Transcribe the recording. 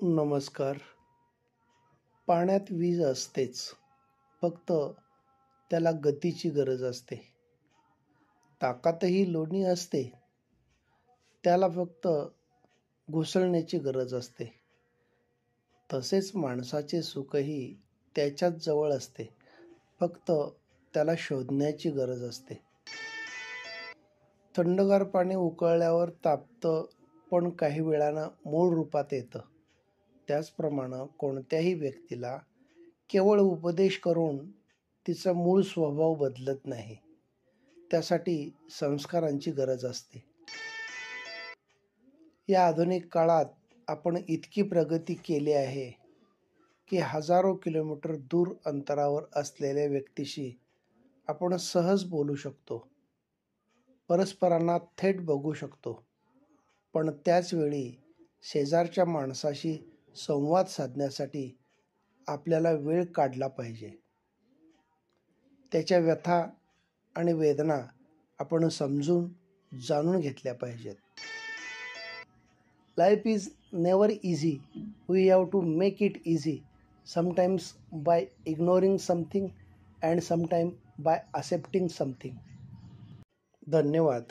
नमस्कार. पाण्यात वीज असतेच, फक्त त्याला गतीची गरज असते. ताकातही लोणी असते, त्याला फक्त घुसळण्याची गरज असते. तसेच माणसाचे सुखही त्याच्याच जवळ असते, फक्त त्याला शोधण्याची गरज असते. थंडगार पाणी उकळल्यावर तापतं, पण काही वेळानं मूळ रूपात येतं. त्याचप्रमाणे कोणत्याही व्यक्तीला केवळ उपदेश करून तिचा मूळ स्वभाव बदलत नाही. त्यासाठी संस्कारांची गरज असते. या आधुनिक काळात आपण इतकी प्रगती केली आहे की हजारो किलोमीटर दूर अंतरावर असलेल्या व्यक्तीशी आपण सहज बोलू शकतो, परस्परांना थेट बघू शकतो. पण त्याचवेळी शेजारच्या माणसाशी संवाद साधण्यासाठी आपल्याला वेळ काढला पाहिजे. त्याच्या व्यथा आणि वेदना आपण समजून जाणून घेतल्या पाहिजेत. Life is never easy. We have to make it easy. Sometimes by ignoring something and sometime by accepting something. धन्यवाद.